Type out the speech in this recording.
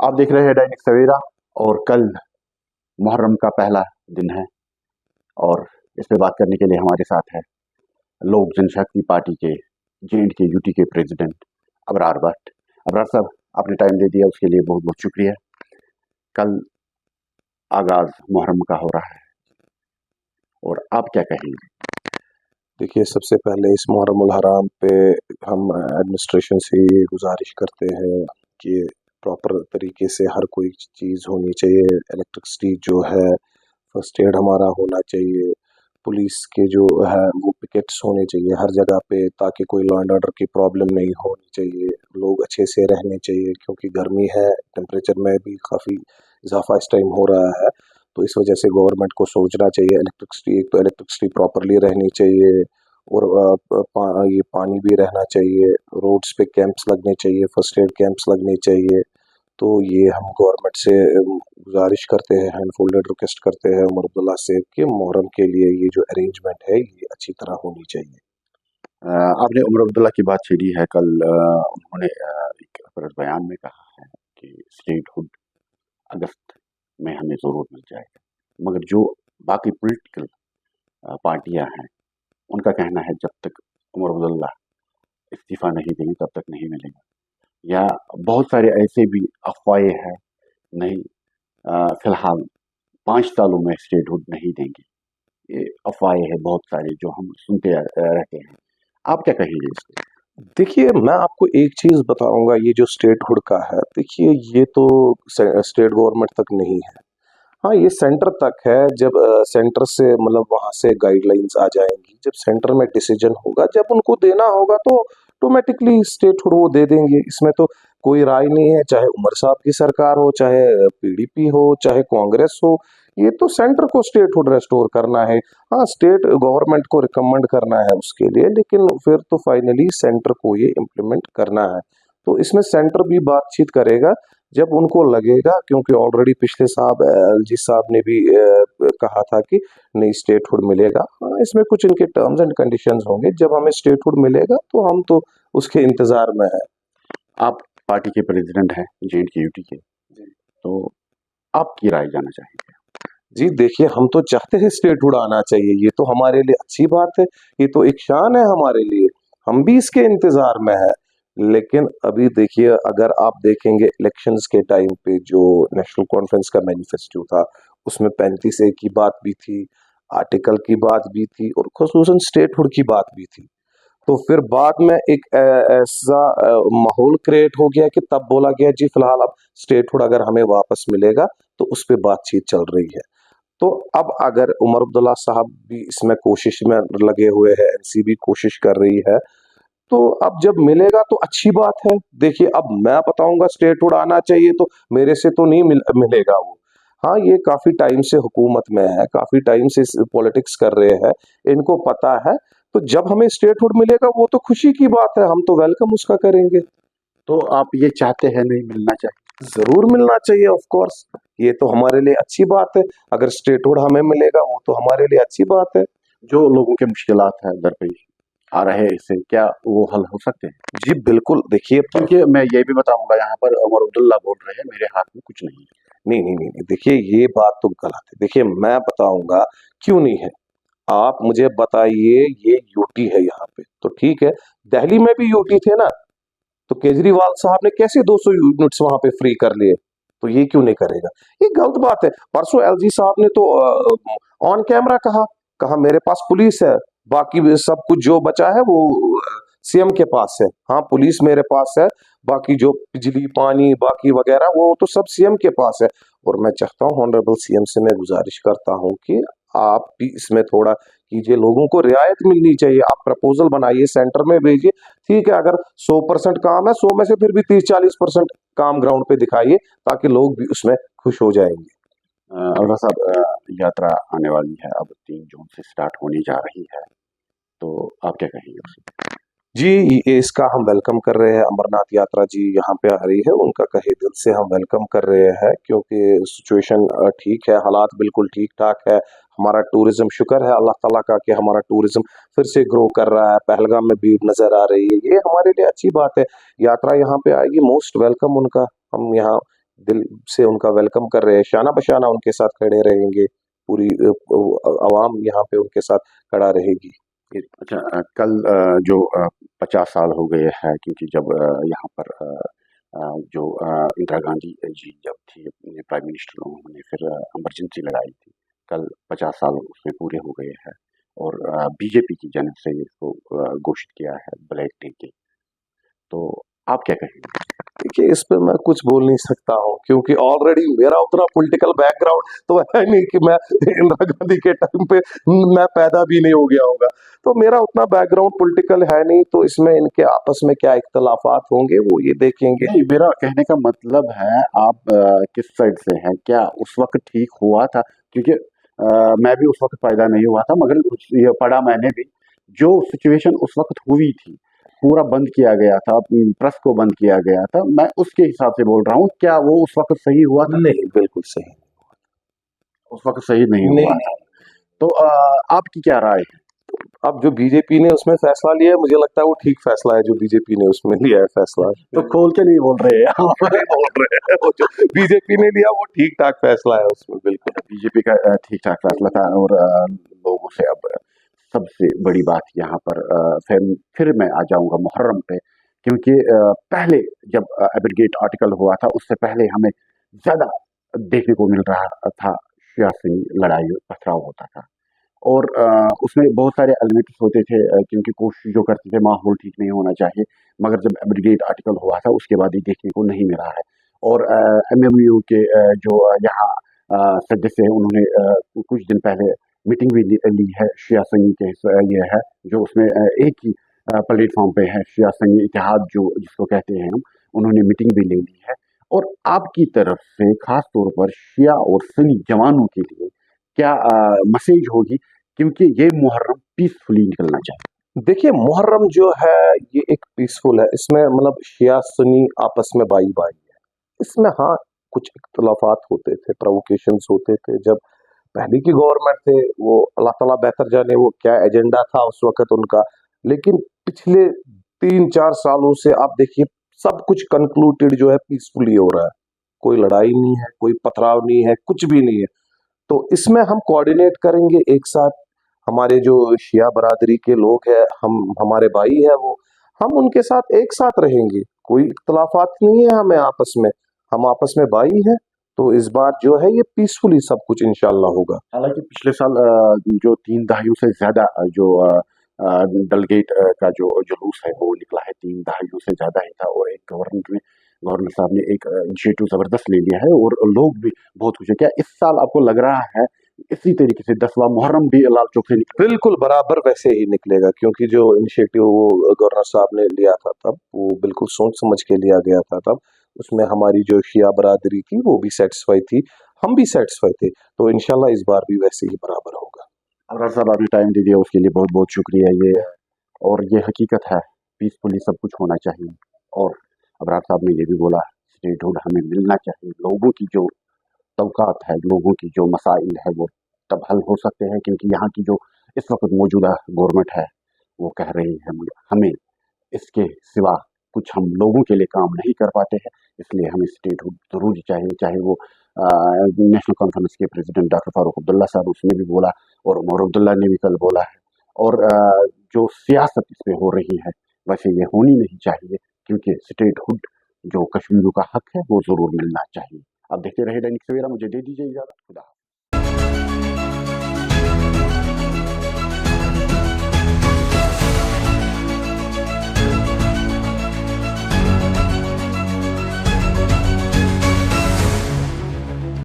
आप देख रहे हैं दैनिक सवेरा। और कल मुहर्रम का पहला दिन है। और इस पे बात करने के लिए हमारे साथ है लोक जनशक्ति पार्टी के JND के यूटी के प्रेसिडेंट अबरार भट्ट। अबरार साहब, आपने टाइम दे दिया उसके लिए बहुत बहुत शुक्रिया। कल आगाज मुहर्रम का हो रहा है और आप क्या कहेंगे? देखिए, सबसे पहले इस मुहर्रमुल हराम पे हम एडमिनिस्ट्रेशन से ये गुजारिश करते हैं कि प्रॉपर तरीके से हर कोई चीज़ होनी चाहिए। इलेक्ट्रिसिटी जो है, फर्स्ट एड हमारा होना चाहिए, पुलिस के जो है वो पिकेट्स होने चाहिए हर जगह पे, ताकि कोई लॉ एंड ऑर्डर की प्रॉब्लम नहीं होनी चाहिए। लोग अच्छे से रहने चाहिए, क्योंकि गर्मी है, टेम्परेचर में भी काफ़ी इजाफा इस टाइम हो रहा है। तो इस वजह से गवर्नमेंट को सोचना चाहिए। इलेक्ट्रिसिटी, एक तो इलेक्ट्रिसिटी प्रॉपरली रहनी चाहिए, और ये पानी भी रहना चाहिए। रोड्स पे कैंप्स लगने चाहिए, फर्स्ट एड कैंप्स लगने चाहिए। तो ये हम गवर्नमेंट से गुजारिश करते हैं, हैंड फोल्डेड रिक्वेस्ट करते हैं उमर अब्दुल्ला से कि मुहर्रम के लिए ये जो अरेंजमेंट है ये अच्छी तरह होनी चाहिए। आपने उमर अब्दुल्ला की बात छेड़ी है। कल उन्होंने एक प्रेस बयान में कहा है कि स्टेटहुड अगस्त में हमें ज़रूर मिल जाएगा, मगर जो बाकी पॉलिटिकल पार्टियां हैं उनका कहना है जब तक उमर अब्दुल्ला इस्तीफा नहीं देंगे तब तक नहीं मिलेगा। या बहुत सारे ऐसे भी अफवाहें हैं, नहीं फिलहाल 5 सालों में स्टेटहुड नहीं देंगे। ये अफवाहें हैं बहुत सारी जो हम सुनते रहते हैं। आप क्या कहेंगे इस पे? देखिए, मैं आपको एक चीज़ बताऊंगा, ये जो स्टेटहुड का है, देखिए ये तो स्टेट गवर्नमेंट तक नहीं है। हाँ, ये सेंटर तक है। जब सेंटर से मतलब वहां से गाइडलाइंस आ जाएंगी, जब सेंटर में डिसीजन होगा, जब उनको देना होगा तो ऑटोमेटिकली स्टेटहुड वो दे देंगे। इसमें तो कोई राय नहीं है, चाहे उमर साहब की सरकार हो, चाहे PDP हो, चाहे कांग्रेस हो। ये तो सेंटर को स्टेटहुड रेस्टोर करना है। हाँ, स्टेट गवर्नमेंट को रिकमेंड करना है उसके लिए, लेकिन फिर तो फाइनली सेंटर को ये इम्प्लीमेंट करना है। तो इसमें सेंटर भी बातचीत करेगा जब उनको लगेगा, क्योंकि ऑलरेडी पिछले साहब LG साहब ने भी कहा था कि नहीं, स्टेटहुड मिलेगा। हाँ, इसमें कुछ इनके टर्म्स एंड कंडीशंस होंगे। जब हमें स्टेटहुड मिलेगा तो हम तो उसके इंतजार में है। आप पार्टी के प्रेसिडेंट हैं JND के यूटी के, तो आपकी राय जानना चाहेंगे। जी देखिए, हम तो चाहते हैं स्टेटहुड आना चाहिए, ये तो हमारे लिए अच्छी बात है, ये तो एक शान है हमारे लिए, हम भी इसके इंतजार में है। लेकिन अभी देखिए, अगर आप देखेंगे इलेक्शंस के टाइम पे जो नेशनल कॉन्फ्रेंस का मैनिफेस्टो था, उसमें 35A की बात भी थी, आर्टिकल की बात भी थी, और खुसूसन स्टेटहुड की बात भी थी। तो फिर बाद में एक ऐसा माहौल क्रिएट हो गया कि तब बोला गया जी फिलहाल अब स्टेटहुड अगर हमें वापस मिलेगा तो उस पर बातचीत चल रही है। तो अब अगर उमर अब्दुल्ला साहब भी इसमें कोशिश में लगे हुए हैं, NC भी कोशिश कर रही है, तो अब जब मिलेगा तो अच्छी बात है। देखिए, अब मैं बताऊंगा स्टेटहुड आना चाहिए, तो मेरे से तो नहीं मिलेगा वो। हाँ, ये काफी टाइम से हुकूमत में है, काफी टाइम से पॉलिटिक्स कर रहे हैं, इनको पता है। तो जब हमें स्टेटहुड मिलेगा वो तो खुशी की बात है, हम तो वेलकम उसका करेंगे। तो आप ये चाहते हैं नहीं मिलना चाहिए? जरूर मिलना चाहिए, ऑफ कोर्स, ये तो हमारे लिए अच्छी बात है। अगर स्टेटहुड हमें मिलेगा वो तो हमारे लिए अच्छी बात है। जो लोगों के मुश्किलात है दरपेश आ रहे हैं, इससे क्या वो हल हो सकते हैं? जी बिल्कुल, देखिए, क्योंकि मैं ये भी बताऊंगा, यहाँ पर उमर अब्दुल्ला बोल रहे हैं मेरे हाथ में कुछ नहीं है। नहीं नहीं नहीं नहीं, देखिए ये बात तो गलत है। देखिए, मैं बताऊंगा क्यों नहीं है। आप मुझे बताइए, ये यूटी है यहाँ पे तो ठीक है, दिल्ली में भी यूटी थे ना, तो केजरीवाल साहब ने कैसे 200 यूनिट्स वहां पे फ्री कर लिए, तो ये क्यों नहीं करेगा? ये गलत बात है। परसों LG साहब ने तो ऑन कैमरा कहा, कहा मेरे पास पुलिस है, बाकी भी सब कुछ जो बचा है वो CM के पास है। हाँ, पुलिस मेरे पास है, बाकी जो बिजली पानी बाकी वगैरह वो तो सब CM के पास है। और मैं चाहता हूँ, ऑनरेबल CM से मैं गुजारिश करता हूँ कि आप भी इसमें थोड़ा कीजिए, लोगों को रियायत मिलनी चाहिए। आप प्रपोजल बनाइए, सेंटर में भेजिए, ठीक है। अगर 100% काम है, 100 में से फिर भी 30-40% काम ग्राउंड पे दिखाइए, ताकि लोग भी उसमें खुश हो जाएंगे। अल्लाह साहब, यात्रा आने वाली है, अब 3 जून से स्टार्ट होने जा रही है, तो आप क्या कहेंगे उसमें? जी, ये इसका हम वेलकम कर रहे हैं। अमरनाथ यात्रा जी यहाँ पे आ रही है, उनका कहे दिल से हम वेलकम कर रहे हैं, क्योंकि सिचुएशन ठीक है, हालात बिल्कुल ठीक ठाक है। हमारा टूरिज्म, शुक्र है अल्लाह ताला का कि हमारा टूरिज्म फिर से ग्रो कर रहा है। पहलगाम में भीड़ नजर आ रही है, ये हमारे लिए अच्छी बात है। यात्रा यहाँ पे आएगी, मोस्ट वेलकम उनका। हम यहाँ दिल से उनका वेलकम कर रहे हैं, शाना बशाना उनके साथ खड़े रहेंगे, पूरी आवाम यहाँ पे उनके साथ खड़ा रहेगी। अच्छा, कल जो 50 साल हो गए हैं, क्योंकि जब यहाँ पर जो इंदिरा गांधी जी जब थी अपने प्राइम मिनिस्टर, उन्होंने फिर इमरजेंसी लगाई थी। कल 50 साल उसमें पूरे हो गए हैं और बीजेपी की जानब से इसको घोषित किया है ब्लैक डे के। तो आप क्या कहेंगे? देखिए, इस पे मैं कुछ बोल नहीं सकता हूँ, क्योंकि ऑलरेडी मेरा उतना पॉलिटिकल बैकग्राउंड तो है नहीं कि मैं इंदिरा गांधी के टाइम पे मैं पैदा भी नहीं हो गया होगा। तो मेरा उतना बैकग्राउंड पॉलिटिकल है नहीं, तो इसमें इनके आपस में क्या इख्तलाफात होंगे वो ये देखेंगे। नहीं, मेरा कहने का मतलब है आप किस साइड से हैं? क्या उस वक़्त ठीक हुआ था? क्योंकि मैं भी उस वक़्त पैदा नहीं हुआ था, मगर ये पढ़ा मैंने भी, जो सिचुएशन उस वक़्त हुई थी, पूरा बंद किया गया था, प्रेस को बंद किया गया था, मैं उसके हिसाब से बोल रहा हूँ, क्या वो उस वक़्त सही हुआ था? नहीं, बिल्कुल सही उस वक़्त सही नहीं हुआ नहीं। था। तो आपकी क्या राय है? अब जो बीजेपी ने उसमें फैसला लिया है, मुझे लगता है वो ठीक फैसला है जो बीजेपी ने उसमें लिया है फैसला। तो खोल के नहीं बोल रहे हैं आप। नहीं बोल रहे हैं, वो जो बीजेपी ने लिया वो ठीक ठाक फैसला है उसमें, बिल्कुल। बीजेपी का ठीक-ठाक फैसला था और लोगों से अब सबसे बड़ी बात यहाँ पर फिर मैं आ जाऊँगा मुहर्रम पे, क्योंकि पहले जब एबरगेट आर्टिकल हुआ था, उससे पहले हमें ज़्यादा देखने को मिल रहा था, सियासी लड़ाई पथराव होता था और उसमें बहुत सारे एलिमेंट्स होते थे, क्योंकि कोशिश जो करते थे माहौल ठीक नहीं होना चाहिए, मगर जब एबरगेट आर्टिकल हुआ था उसके बाद ये देखने को नहीं मिला है। और एमएमयू के जो यहाँ सदस्य हैं, उन्होंने कुछ दिन पहले मीटिंग भी ली है शिया सुन्नी के ये है, जो उसमें एक ही प्लेटफॉर्म पे है, शिया सुन्नी इत्तेहाद जो जिसको कहते हैं हम, उन्होंने मीटिंग भी ले ली है। और आपकी तरफ से खास तौर पर शिया और सुन्नी जवानों के लिए क्या मैसेज होगी, क्योंकि ये मुहर्रम पीसफुली निकलना चाहिए? देखिए, मुहर्रम जो है ये एक पीसफुल है, इसमें मतलब शिया सुन्नी आपस में भाई भाई है। इसमें हाँ कुछ इख्तलाफात होते थे, प्रोवोकेशंस होते थे, जब पहले की गवर्नमेंट थे वो अल्लाह ताला बेहतर जाने वो क्या एजेंडा था उस वक्त उनका। लेकिन पिछले 3-4 सालों से आप देखिए सब कुछ कंक्लूडेड जो है पीसफुली हो रहा है, कोई लड़ाई नहीं है, कोई पथराव नहीं है, कुछ भी नहीं है। तो इसमें हम कोऑर्डिनेट करेंगे एक साथ, हमारे जो शिया बरादरी के लोग हैं, हम हमारे भाई है वो, हम उनके साथ एक साथ रहेंगे, कोई इख्तलाफात नहीं है हमें आपस में, हम आपस में भाई हैं। तो इस बार जो है ये पीसफुली सब कुछ इंशाल्लाह होगा। हालांकि पिछले साल जो 3 दहाइयों से ज़्यादा जो डेलीगेट का जो जुलूस है वो निकला है, 3 दहाइयों से ज़्यादा ही था और एक गवर्नर साहब ने एक इनिशिएटिव ज़बरदस्त ले लिया है और लोग भी बहुत खुश हैं। क्या इस साल आपको लग रहा है इसी तरीके से 10वां मुहर्रम भी लाल चौक से निकले? बिल्कुल बराबर वैसे ही निकलेगा, क्योंकि जो इनिशिएटिव वो गवर्नर साहब ने लिया था तब वो बिल्कुल सोच समझ के लिया गया था तब, उसमें हमारी जो शिया बरादरी थी वो भी सेटिस्फाई थी, हम भी सेटिस्फाई थे। तो इंशाल्लाह इस बार भी वैसे ही बराबर होगा। अबरार साहब, आपने टाइम दे दिया उसके लिए बहुत बहुत शुक्रिया। ये और ये हकीकत है, पीसफुली सब कुछ होना चाहिए। और अबरार साहब ने ये भी बोला, स्टेटहुड हमें मिलना चाहिए। लोगों की जो तवक़ात है, लोगों की जो मसाइल है, वो तब हल हो सकते हैं, क्योंकि यहाँ की जो इस वक़्त मौजूदा गवर्नमेंट है, वो कह रही है हमें इसके सिवा कुछ हम लोगों के लिए काम नहीं कर पाते हैं, इसलिए हमें स्टेटहुड ज़रूरी चाहिए। चाहे वो नेशनल कॉन्फ्रेंस के प्रेसिडेंट डॉक्टर फ़ारूक अब्दुल्ला साहब, उसने भी बोला और उमर अब्दुल्ला ने भी कल बोला है। और जो सियासत इसमें हो रही है, वैसे ये होनी नहीं चाहिए, क्योंकि स्टेटहुड जो कश्मीरियों का हक है, वो ज़रूर मिलना चाहिए। आप देखते रहिए दैनिक सवेरा, मुझे दे दीजिए इजाज़त। खुदा हाफ़िज़।